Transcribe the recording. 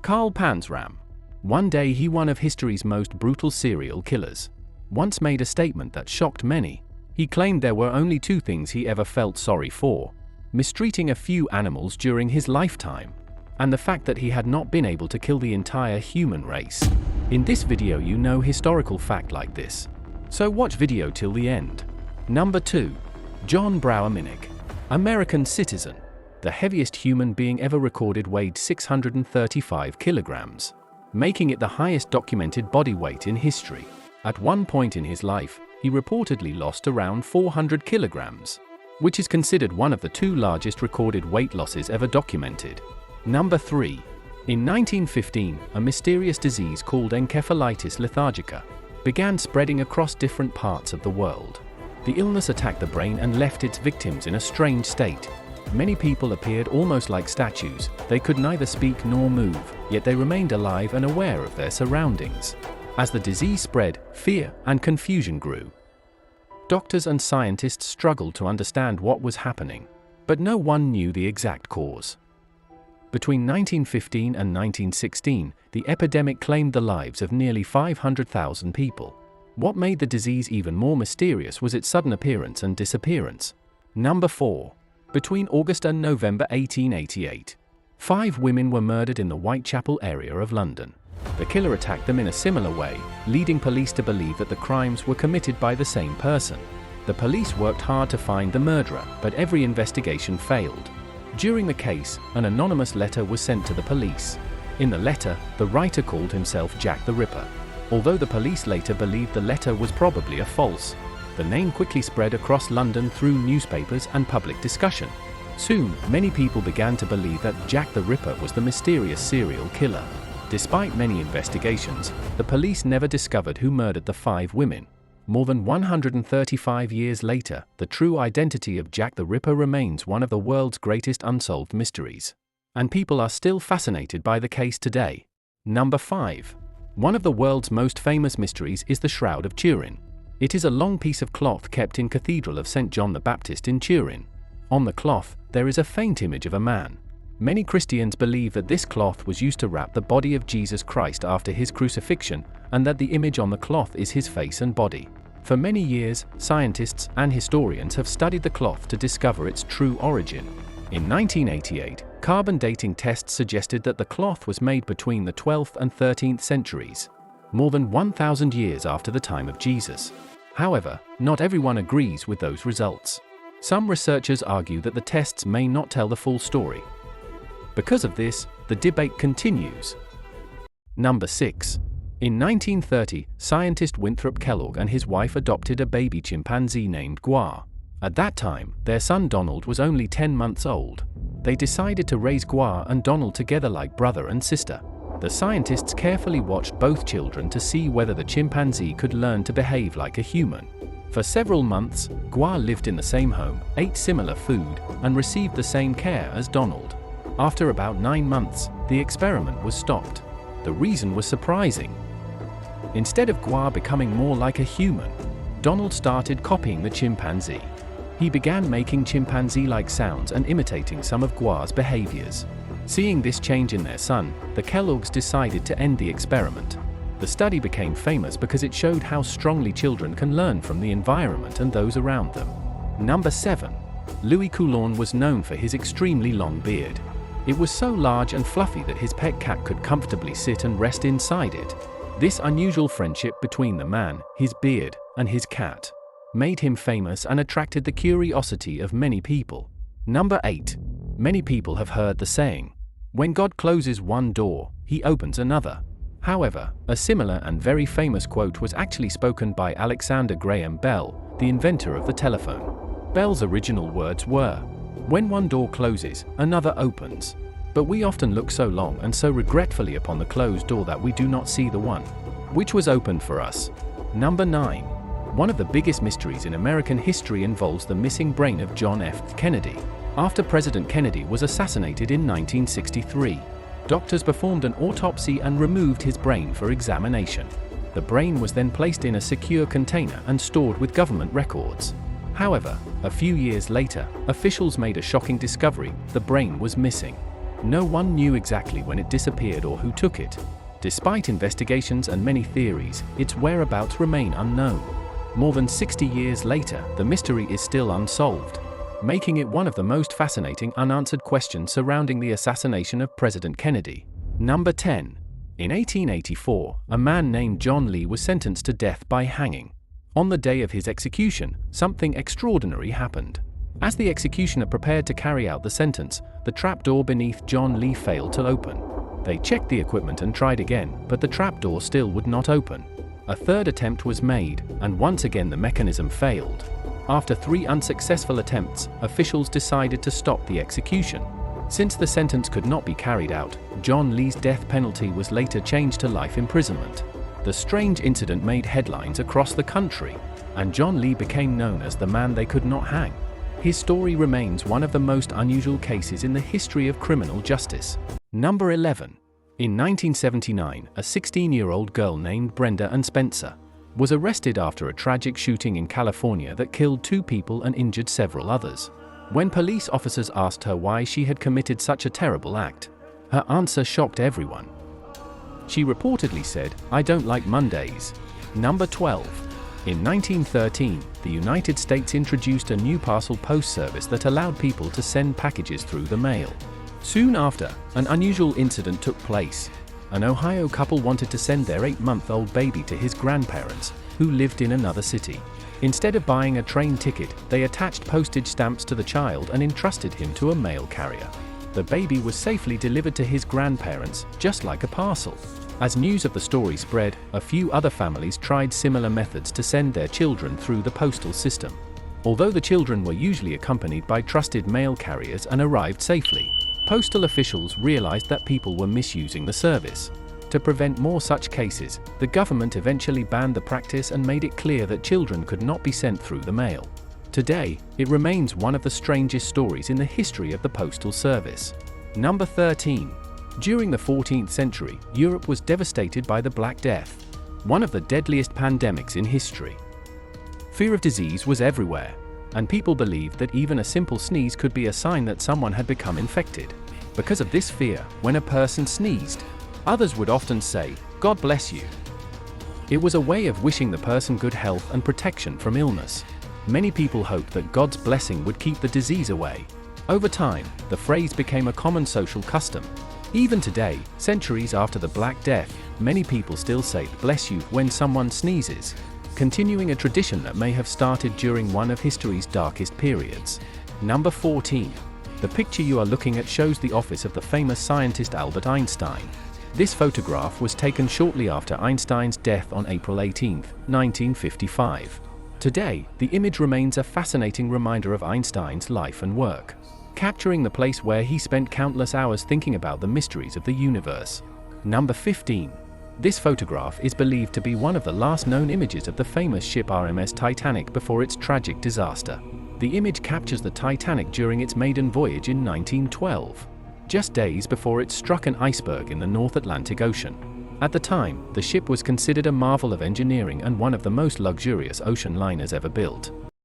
Carl Panzram. One day one of history's most brutal serial killers, once made a statement that shocked many. He claimed there were only two things he ever felt sorry for: mistreating a few animals during his lifetime, and the fact that he had not been able to kill the entire human race. In this video you know historical fact like this, so watch video till the end. Number 2. John Brower Minnick. American citizen. The heaviest human being ever recorded weighed 635 kilograms, making it the highest documented body weight in history. At one point in his life, he reportedly lost around 400 kilograms, which is considered one of the two largest recorded weight losses ever documented. Number 3. In 1915, a mysterious disease called encephalitis lethargica began spreading across different parts of the world. The illness attacked the brain and left its victims in a strange state. Many people appeared almost like statues. They could neither speak nor move, yet they remained alive and aware of their surroundings. As the disease spread, fear and confusion grew. Doctors and scientists struggled to understand what was happening, but no one knew the exact cause. Between 1915 and 1916, the epidemic claimed the lives of nearly 500,000 people. What made the disease even more mysterious was its sudden appearance and disappearance. Number 4. Between August and November 1888, 5 women were murdered in the Whitechapel area of London. The killer attacked them in a similar way, leading police to believe that the crimes were committed by the same person. The police worked hard to find the murderer, but every investigation failed. During the case, an anonymous letter was sent to the police. In the letter, the writer called himself Jack the Ripper. Although the police later believed the letter was probably a false, the name quickly spread across London through newspapers and public discussion. Soon, many people began to believe that Jack the Ripper was the mysterious serial killer. Despite many investigations, the police never discovered who murdered the 5 women. More than 135 years later, the true identity of Jack the Ripper remains one of the world's greatest unsolved mysteries, and people are still fascinated by the case today. Number 5. One of the world's most famous mysteries is the Shroud of Turin. It is a long piece of cloth kept in Cathedral of St. John the Baptist in Turin. On the cloth, there is a faint image of a man. Many Christians believe that this cloth was used to wrap the body of Jesus Christ after his crucifixion, and that the image on the cloth is his face and body. For many years, scientists and historians have studied the cloth to discover its true origin. In 1988, carbon dating tests suggested that the cloth was made between the 12th and 13th centuries, more than 1,000 years after the time of Jesus. However, not everyone agrees with those results. Some researchers argue that the tests may not tell the full story. Because of this, the debate continues. Number 6. In 1930, scientist Winthrop Kellogg and his wife adopted a baby chimpanzee named Gua. At that time, their son Donald was only 10 months old. They decided to raise Gua and Donald together like brother and sister. The scientists carefully watched both children to see whether the chimpanzee could learn to behave like a human. For several months, Gua lived in the same home, ate similar food, and received the same care as Donald. After about 9 months, the experiment was stopped. The reason was surprising. Instead of Gua becoming more like a human, Donald started copying the chimpanzee. He began making chimpanzee-like sounds and imitating some of Gua's behaviors. Seeing this change in their son, the Kelloggs decided to end the experiment. The study became famous because it showed how strongly children can learn from the environment and those around them. Number 7. Louis Coulon was known for his extremely long beard. It was so large and fluffy that his pet cat could comfortably sit and rest inside it. This unusual friendship between the man, his beard, and his cat made him famous and attracted the curiosity of many people. Number 8. Many people have heard the saying, "When God closes one door, he opens another." However, a similar and very famous quote was actually spoken by Alexander Graham Bell, the inventor of the telephone. Bell's original words were, "When one door closes, another opens." But we often look so long and so regretfully upon the closed door that we do not see the one which was opened for us. Number 9. One of the biggest mysteries in American history involves the missing brain of John F. Kennedy. After President Kennedy was assassinated in 1963, doctors performed an autopsy and removed his brain for examination. The brain was then placed in a secure container and stored with government records. However, a few years later, officials made a shocking discovery: the brain was missing. No one knew exactly when it disappeared or who took it. Despite investigations and many theories, its whereabouts remain unknown. More than 60 years later, the mystery is still unsolved, making it one of the most fascinating unanswered questions surrounding the assassination of President Kennedy. Number 10. In 1884, a man named John Lee was sentenced to death by hanging. On the day of his execution, something extraordinary happened. As the executioner prepared to carry out the sentence, the trapdoor beneath John Lee failed to open. They checked the equipment and tried again, but the trapdoor still would not open. A third attempt was made, and once again the mechanism failed. After 3 unsuccessful attempts, officials decided to stop the execution. Since the sentence could not be carried out, John Lee's death penalty was later changed to life imprisonment. The strange incident made headlines across the country, and John Lee became known as the man they could not hang. His story remains one of the most unusual cases in the history of criminal justice. Number 11. In 1979, a 16-year-old girl named Brenda Ann Spencer was arrested after a tragic shooting in California that killed 2 people and injured several others. When police officers asked her why she had committed such a terrible act, her answer shocked everyone. She reportedly said, "I don't like Mondays." Number 12. In 1913, the United States introduced a new parcel post service that allowed people to send packages through the mail. Soon after, an unusual incident took place. An Ohio couple wanted to send their 8-month-old baby to his grandparents, who lived in another city. Instead of buying a train ticket, they attached postage stamps to the child and entrusted him to a mail carrier. The baby was safely delivered to his grandparents, just like a parcel. As news of the story spread, a few other families tried similar methods to send their children through the postal system. Although the children were usually accompanied by trusted mail carriers and arrived safely, postal officials realized that people were misusing the service. To prevent more such cases, the government eventually banned the practice and made it clear that children could not be sent through the mail. Today, it remains one of the strangest stories in the history of the postal service. Number 13. During the 14th century, Europe was devastated by the Black Death, one of the deadliest pandemics in history. Fear of disease was everywhere, and people believed that even a simple sneeze could be a sign that someone had become infected. Because of this fear, when a person sneezed, others would often say, "God bless you." It was a way of wishing the person good health and protection from illness. Many people hoped that God's blessing would keep the disease away. Over time, the phrase became a common social custom. Even today, centuries after the Black Death, many people still say "bless you" when someone sneezes, continuing a tradition that may have started during one of history's darkest periods. Number 14. The picture you are looking at shows the office of the famous scientist Albert Einstein. This photograph was taken shortly after Einstein's death on April 18, 1955. Today, the image remains a fascinating reminder of Einstein's life and work, capturing the place where he spent countless hours thinking about the mysteries of the universe. Number 15. This photograph is believed to be one of the last known images of the famous ship RMS Titanic before its tragic disaster. The image captures the Titanic during its maiden voyage in 1912, just days before it struck an iceberg in the North Atlantic Ocean. At the time, the ship was considered a marvel of engineering and one of the most luxurious ocean liners ever built.